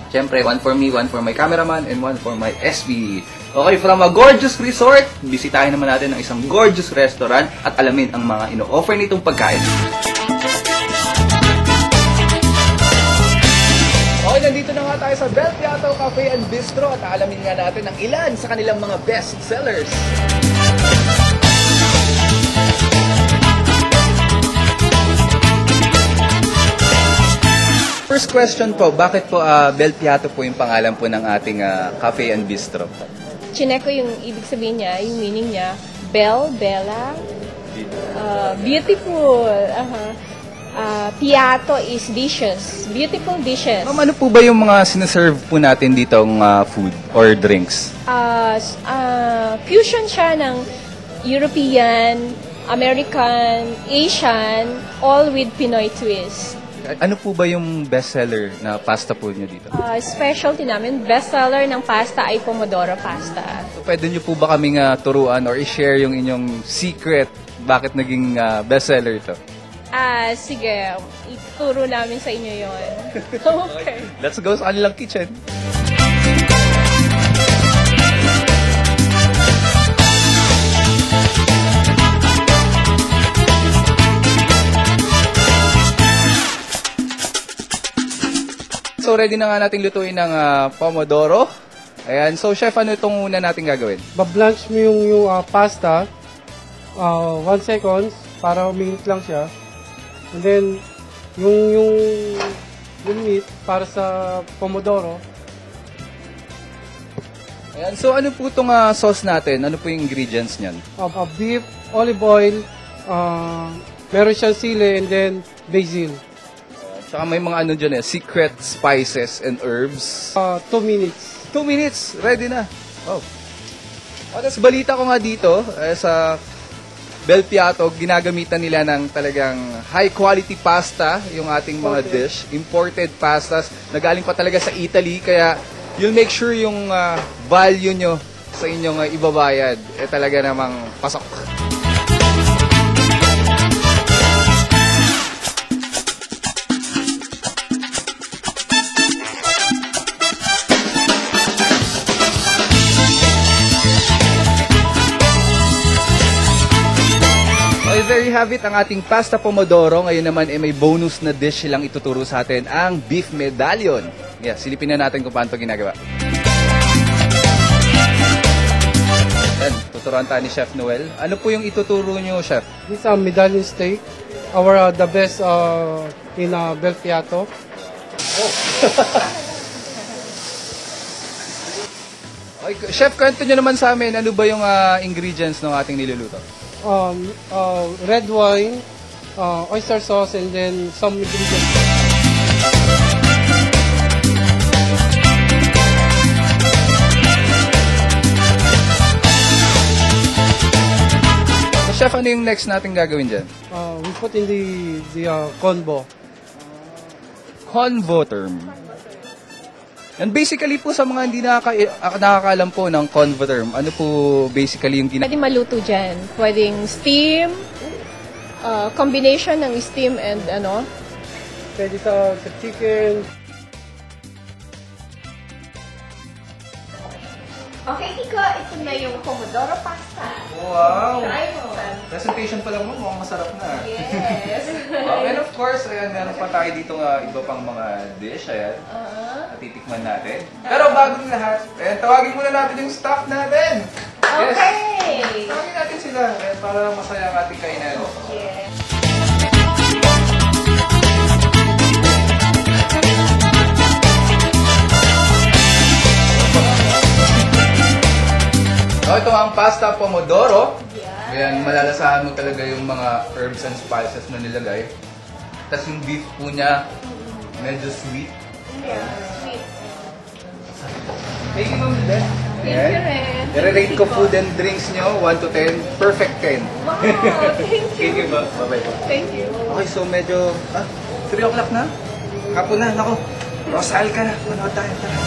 Siyempre, one for me, one for my cameraman, and one for my SB. Okay, from a gorgeous resort, bisitahin naman natin ang isang gorgeous restaurant at alamin ang mga ino-offer nitong pagkain. Okay, nandito na nga tayo sa Bel Piato Cafe and Bistro at alamin nga natin ang ilan sa kanilang mga best sellers. First question po, bakit po Bel Piato po yung pangalan po ng ating Cafe and Bistro? Chinek ko yung ibig sabihin niya, yung meaning niya, Bel, Bella, beautiful. Piato is dishes, beautiful dishes. Ma'am, ano po ba yung mga sinaserve po natin ditong food or drinks? Fusion siya ng European, American, Asian, all with Pinoy twist. Ano po ba yung bestseller na pasta po nyo dito? Specialty namin, bestseller ng pasta ay Pomodoro pasta. So, pwede nyo po ba kaming turuan or i-share yung inyong secret bakit naging bestseller ito? Sige, ituturo namin sa inyo yon. Okay. Let's go sa kanilang kitchen. So, ready na nga nating lutuin ng pomodoro. Ayan. So, chef, ano itong una natin gagawin? Ba-blanch mo yung pasta, 1 seconds, para uminit lang siya. And then, yung meat, para sa pomodoro. Ayan. So, ano po itong sauce natin? Ano po yung ingredients niyan? Beef, olive oil, meron siyang sili, and then basil. Tsaka may mga ano dyan secret spices and herbs. 2 minutes. 2 minutes, ready na. Oh. Tapos balita ko nga dito, sa Bel Piato, ginagamitan nila ng talagang high quality pasta, yung ating mga dish. Imported pastas, na galing pa talaga sa Italy, kaya you'll make sure yung value nyo sa inyong ibabayad, talaga namang pasok. There you have it, ang ating pasta pomodoro. Ngayon naman may bonus na dish silang ituturo sa atin, ang beef medallion. Yeah, silipin na natin kung paano ito ginagawa. Yan, tuturuan tayo ni Chef Noel. Ano po yung ituturo nyo, Chef? This is medallion steak. The best in Bel Piato. Oh. Okay, Chef, kwento nyo naman sa amin, ano ba yung ingredients ng ating niluluto? Red wine, oyster sauce, and then some ingredients. So, Chef, ano yung next natin gagawin dyan? We put in the convo. Convo term. And basically po sa mga hindi nakakaalam po ng convo term, ano po basically yung Pwede maluto dyan. Pwedeng steam, combination ng steam and Pwede sa chicken. Okay, Iko, ito na yung Pomodoro pasta. Wow! Try mo. Presentation pa lang mo, mukhang masarap na. Yes. And of course, ayan, meron pa tayo dito iba pang mga dish, ayan. Natitikman natin. Pero bago ng lahat, ayan, tawagin muna natin yung staff natin. Okay. Yes. Tawagin natin sila, ayan, para masaya ang ating kainan. Yes. So, ito ang pasta pomodoro. Ayan, malalasahan mo talaga yung mga herbs and spices na nilagay. Tapos yung beef po niya, medyo sweet. Yeah, sweet. Thank you, Ma'am Lynette. Thank you, Ren. I-rate ko food and drinks nyo, 1 to 10. Perfect 10. Wow, thank Thank you you. ba? Bye-bye po. Thank you. Okay, so medyo, 3 o'clock na? Hapon na, nako. Rosal ka na. Manood tayo. Tara.